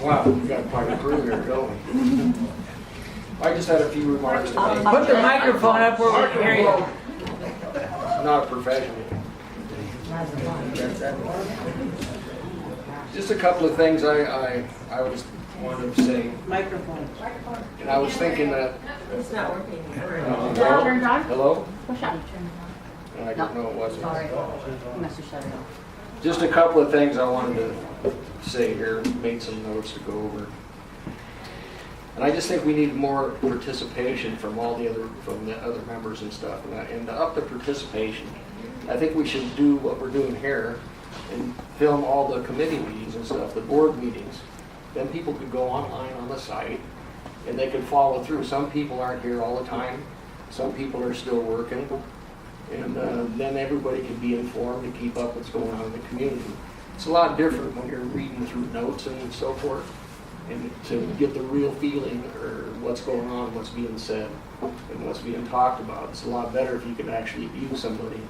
Wow, we got quite a crew here, don't we? I just had a few remarks to make. Put the microphone up where we can hear you. Not professional. Just a couple of things I was wanted to say. Microphone. And I was thinking that. It's not working. Hello? Turned on? Hello? Push up. I didn't know it wasn't. Sorry. You must have shut it off. Just a couple of things I wanted to say here, made some notes to go over. And I just think we need more participation from from the other members and stuff. And to up the participation, I think we should do what we're doing here and film all the committee meetings and stuff, the board meetings. Then people could go online on the site and they could follow through. Some people aren't here all the time. Some people are still working. And then everybody can be informed and keep up what's going on in the community. It's a lot different when you're reading through notes and so forth, and to get the real feeling or what's going on, what's being said, and what's being talked about. It's a lot better if you can actually view somebody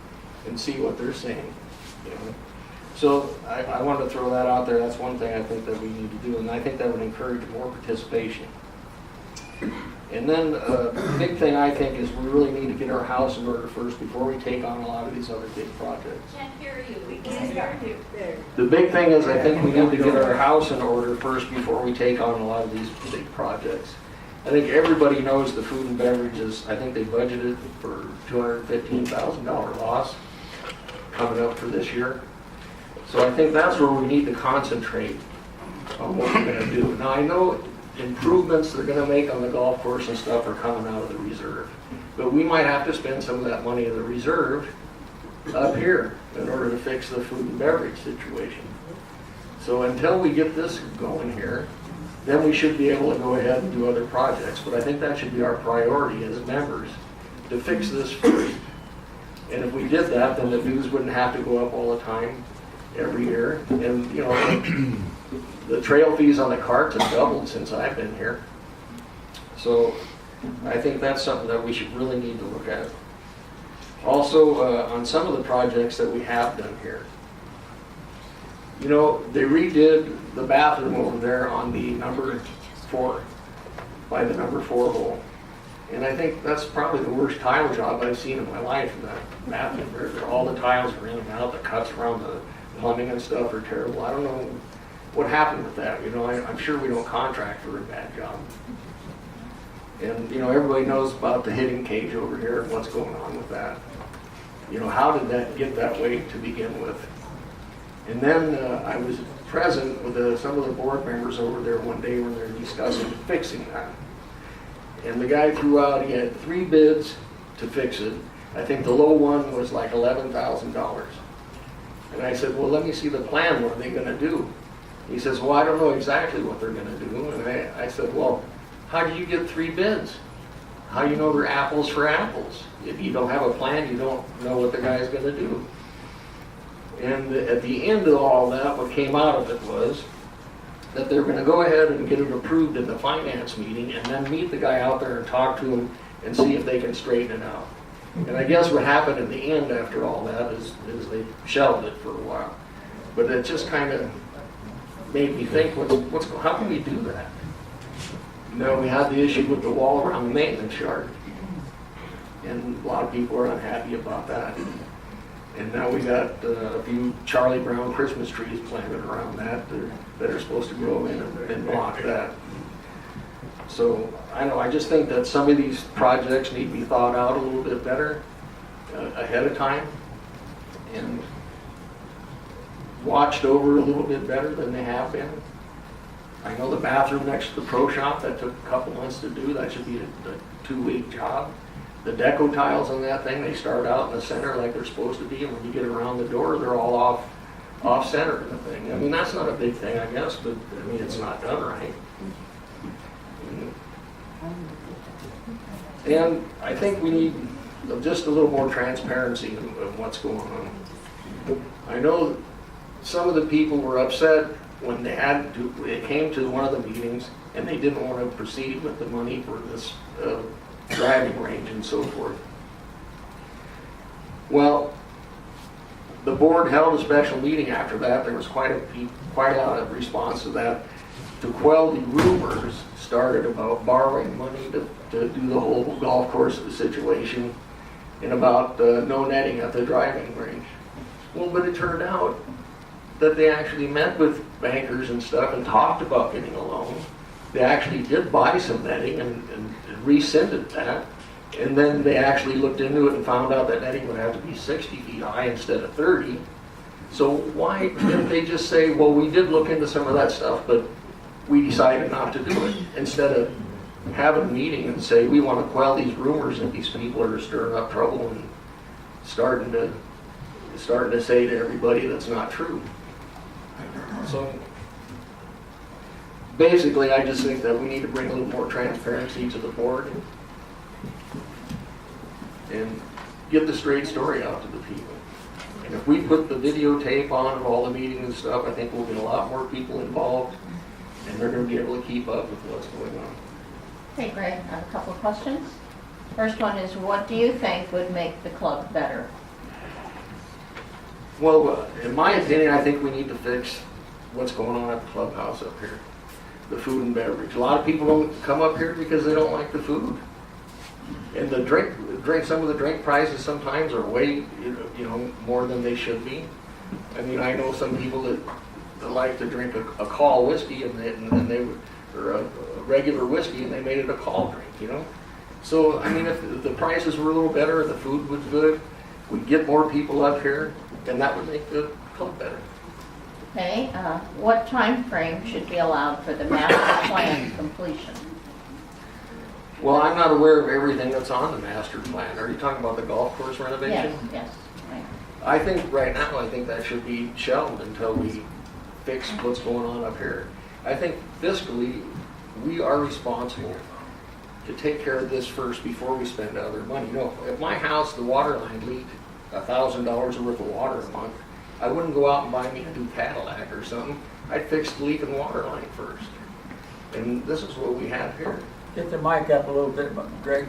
and see what they're saying. You know? So I wanted to throw that out there. That's one thing I think that we need to do, and I think that would encourage more participation. And then the big thing I think is we really need to get our house in order first before we take on a lot of these other big projects. Can't hear you. We can't hear you. There. The big thing is I think we need to get our house in order first before we take on a lot of these big projects. I think everybody knows the food and beverages. I think they budgeted for $215,000 loss coming up for this year. So I think that's where we need to concentrate on what we're going to do. Now I know improvements they're going to make on the golf course and stuff are coming out of the reserve. But we might have to spend some of that money in the reserve up here in order to fix the food and beverage situation. So until we get this going here, then we should be able to go ahead and do other projects. But I think that should be our priority as members, to fix this first. And if we did that, then the dues wouldn't have to go up all the time every year. And you know, the trail fees on the carts have doubled since I've been here. So I think that's something that we should really need to look at. Also, on some of the projects that we have done here, you know, they redid the bathroom over there on the number 4, by the number 4 hole. And I think that's probably the worst tile job I've seen in my life in that bathroom. All the tiles are in and out, the cuts around the plumbing and stuff are terrible. I don't know what happened with that. You know, I'm sure we don't contract for a bad job. And, you know, everybody knows about the hitting cage over here and what's going on with that. You know, how did that get that way to begin with? And then I was present with some of the board members over there one day when they were discussing fixing that. And the guy threw out, he had 3 bids to fix it. I think the low one was like $11,000. And I said, well, let me see the plan. What are they going to do? He says, well, I don't know exactly what they're going to do. And I said, well, how do you get 3 bids? How do you know they're apples for apples? If you don't have a plan, you don't know what the guy's going to do. And at the end of all that, what came out of it was that they're going to go ahead and get it approved in the finance meeting and then meet the guy out there and talk to him and see if they can straighten it out. And I guess what happened in the end after all that is they shelved it for a while. But it just kind of made me think, how can we do that? You know, we had the issue with the wall around the maintenance yard. And a lot of people are unhappy about that. And now we got a few Charlie Brown Christmas trees planted around that that are supposed to grow in and block that. So I just think that some of these projects need to be thought out a little bit better ahead of time and watched over a little bit better than they have been. I know the bathroom next to the pro shop, that took a couple months to do. That should be a 2-week job. The deco tiles on that thing, they start out in the center like they're supposed to be, and when you get around the door, they're all off center in the thing. I mean, that's not a big thing, I guess, but I mean, it's not done right. And I think we need just a little more transparency of what's going on. I know some of the people were upset when it came to one of the meetings and they didn't want to proceed with the money for this driving range and so forth. Well, the board held a special meeting after that. There was quite a lot of response to that, to quell the rumors, started about borrowing money to do the whole golf course situation and about no netting at the driving range. Well, but it turned out that they actually met with bankers and stuff and talked about getting a loan. They actually did buy some netting and rescinded that. And then they actually looked into it and found out that netting would have to be 60 feet high instead of 30. So why didn't they just say, well, we did look into some of that stuff, but we decided not to do it, instead of having a meeting and say, we want to quell these rumors that these people are stirring up trouble and starting to say to everybody that's not true. So basically, I just think that we need to bring a little more transparency to the board and get the straight story out to the people. And if we put the videotape on of all the meetings and stuff, I think we'll get a lot more people involved, and they're going to be able to keep up with what's going on. Hey, Greg, I have a couple of questions. First one is, what do you think would make the club better? Well, in my opinion, I think we need to fix what's going on at the clubhouse up here, the food and beverage. A lot of people don't come up here because they don't like the food. And the drink, some of the drink prices sometimes are way, more than they should be. I mean, I know some people that like to drink a call whiskey or a regular whiskey, and they made it a call drink, So, I mean, if the prices were a little better and the food was good, we'd get more people up here, and that would make the club better. Okay, what time frame should be allowed for the master plan completion? Well, I'm not aware of everything that's on the master plan. Are you talking about the golf course renovation? Yes. Right. I think right now, that should be shelved until we fix what's going on up here. I think fiscally, we are responsible to take care of this first before we spend other money. If my house, the water line leaked $1,000 worth of water a month, I wouldn't go out and buy me a new Cadillac or something. I'd fix the leaking water line first. And this is what we have here. Get the mic up a little bit, Greg.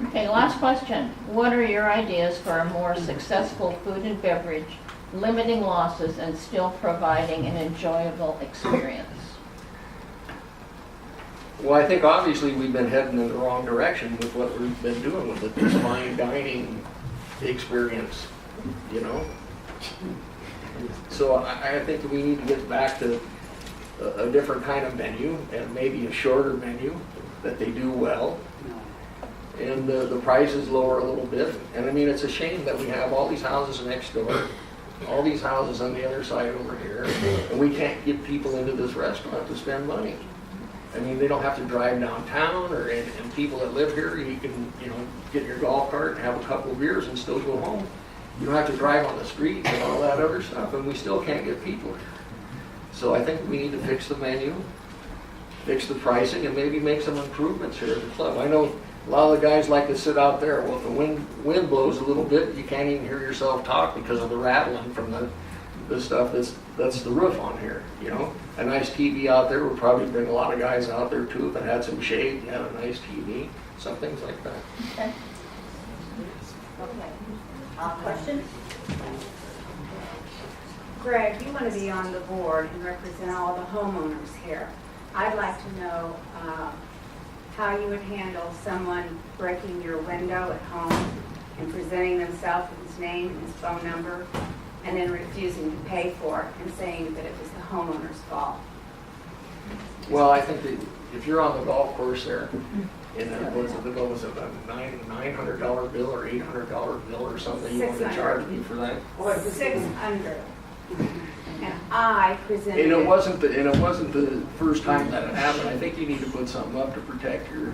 Okay, last question. What are your ideas for a more successful food and beverage, limiting losses and still providing an enjoyable experience? Well, I think obviously we've been heading in the wrong direction with what we've been doing with it, this fine dining experience, So I think we need to get back to a different kind of menu, and maybe a shorter menu that they do well, and the prices lower a little bit. And I mean, it's a shame that we have all these houses next door, all these houses on the other side over here, and we can't get people into this restaurant to spend money. I mean, they don't have to drive downtown, and people that live here, you can, get your golf cart and have a couple of beers and still go home. You don't have to drive on the streets and all that other stuff, and we still can't get people here. So I think we need to fix the menu, fix the pricing, and maybe make some improvements here at the club. I know a lot of the guys like to sit out there. Well, if the wind blows a little bit, you can't even hear yourself talk because of the rattling from the stuff that's the roof on here, A nice TV out there would probably bring a lot of guys out there too. If it had some shade, you had a nice TV, some things like that. Okay. Questions? Greg, you want to be on the board and represent all the homeowners here. I'd like to know how you would handle someone breaking your window at home and presenting themselves with his name and his phone number, and then refusing to pay for it and saying that it was the homeowner's fault. Well, I think that if you're on the golf course there, and it was a $900 bill or $800 bill or something, you want to charge me for that? $600. And I presented And it wasn't the first time that it happened. I think you need to put something up to protect your.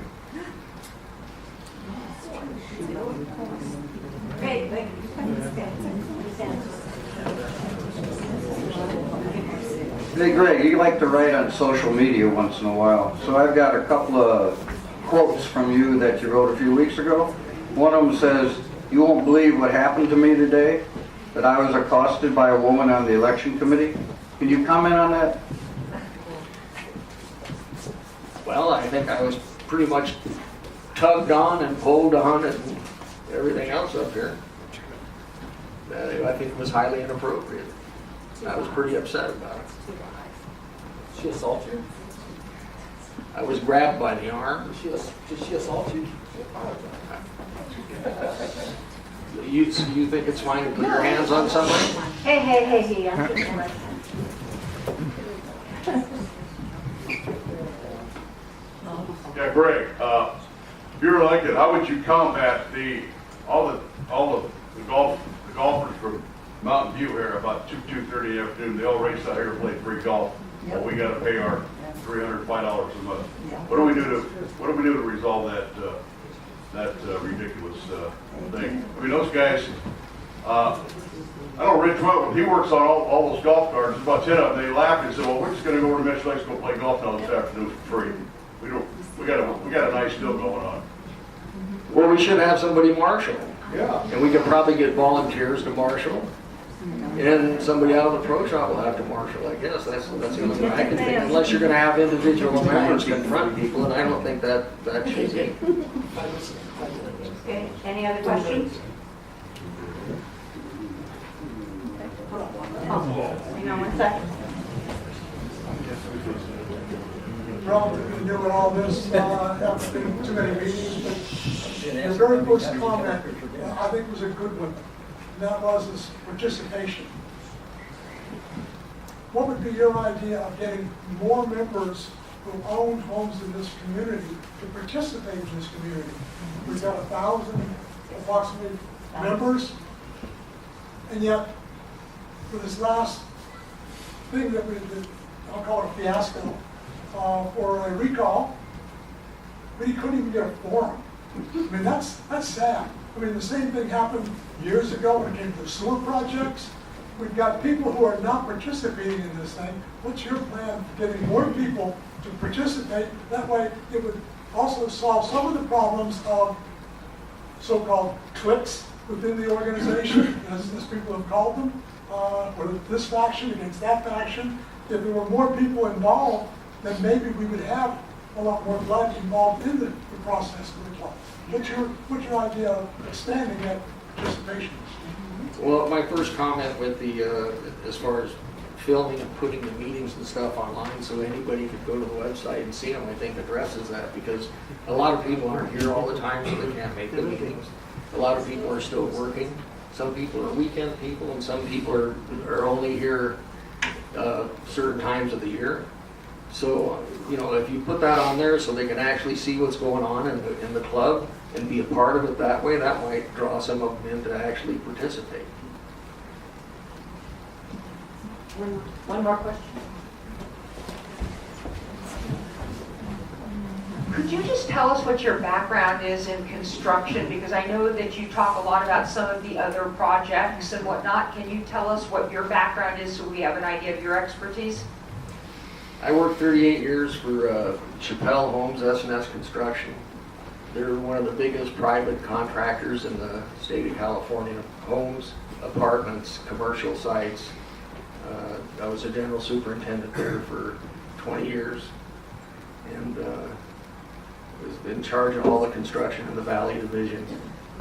Hey Greg, you like to write on social media once in a while. So I've got a couple of quotes from you that you wrote a few weeks ago. One of them says, "You won't believe what happened to me today, that I was accosted by a woman on the election committee." Can you comment on that? Well, I think I was pretty much tugged on and pulled on and everything else up here. I think it was highly inappropriate. I was pretty upset about it. She assaulted you? I was grabbed by the arm. Did she assault you? You think it's fine to put your hands on somebody? Hey, I'm just like, Yeah, Greg, if you're elected, how would you combat all the golfers from Mountain View here about 2:30 in the afternoon? They all race out here and play free golf. Well, we got to pay our $305 a month. What do we do to resolve that ridiculous thing? I mean, those guys. I know Rich Whitman, he works on all those golf carts. There's about 10 of them. They laughed and said, "Well, we're just going to go over to Mitch Lakes and go play golf now this afternoon for free. We got a nice deal going on." Well, we should have somebody marshal. Yeah. And we could probably get volunteers to marshal. And somebody out of the pro shop will have to marshal, I guess. That's the only way I can think. Unless you're going to have individual members confront people, and I don't think that should be. okay, any other questions? Hang on 1 second. Relatively new in all this, haven't been too many meetings, but your very first comment, I think was a good one. And that was this participation. What would be your idea of getting more members who own homes in this community to participate in this community? We've got 1,000 approximately members, and yet for this last thing that we did, I'll call it a fiasco, for a recall, we couldn't even get a forum. I mean, that's sad. I mean, the same thing happened years ago when it came to sewer projects. We've got people who are not participating in this thing. What's your plan for getting more people to participate? That way, it would also solve some of the problems of so-called cliques within the organization, as people have called them, or this faction against that faction. If there were more people involved, then maybe we would have a lot more blood involved in the process of the club. What's your idea of expanding that participation? Well, my first comment with the, as far as filming and putting the meetings and stuff online so anybody could go to the website and see them, I think addresses that, because a lot of people aren't here all the time, so they can't make the meetings. A lot of people are still working. Some people are weekend people, and some people are only here certain times of the year. So, if you put that on there so they can actually see what's going on in the club and be a part of it that way, that might draw some of them in to actually participate. One more question. Could you just tell us what your background is in construction? Because I know that you talk a lot about some of the other projects and whatnot. Can you tell us what your background is so we have an idea of your expertise? I worked 38 years for Chappelle Homes, S&S Construction. They're one of the biggest private contractors in the state of California. Homes, apartments, commercial sites. I was a general superintendent there for 20 years. And was in charge of all the construction in the Valley Division.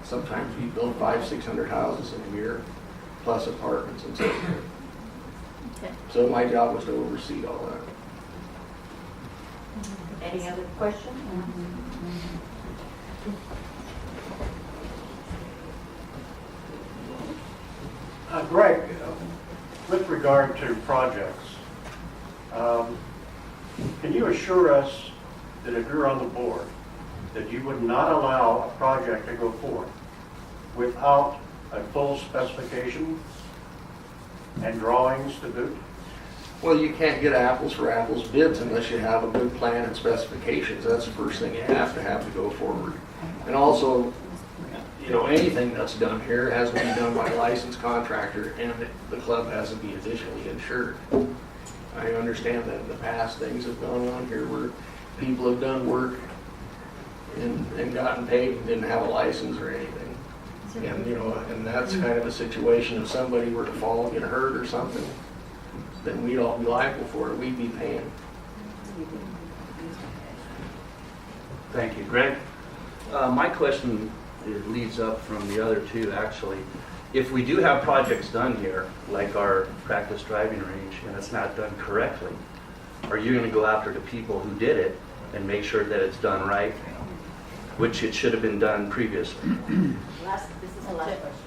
Sometimes we build 500-600 houses in a year, plus apartments and so forth. Okay. So my job was to oversee all that. Any other questions? Greg, with regard to projects, can you assure us that if you're on the board, that you would not allow a project to go forward without a full specification and drawings to boot? Well, you can't get apples for apples bids unless you have a good plan and specifications. That's the first thing you have to go forward. And also, anything that's done here has to be done by a licensed contractor, and the club has to be additionally insured. I understand that in the past things have gone on here where people have done work and gotten paid and didn't have a license or anything. And, and that's kind of a situation. If somebody were to fall and get hurt or something, then we'd all be liable for it. We'd be paying. Thank you, Greg. My question leads up from the other two, actually. If we do have projects done here, like our practice driving range, and it's not done correctly, are you going to go after the people who did it and make sure that it's done right, which it should have been done previously. This is the last question.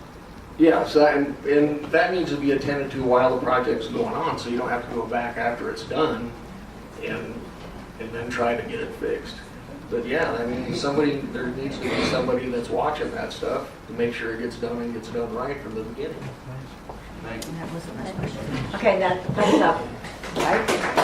Yeah, so and that needs to be attended to while the project's going on, so you don't have to go back after it's done and then try to get it fixed. But yeah, I mean, there needs to be somebody that's watching that stuff to make sure it gets done and gets done right from the beginning. Thank you. That was the last question. Okay, now, thumbs up. Right?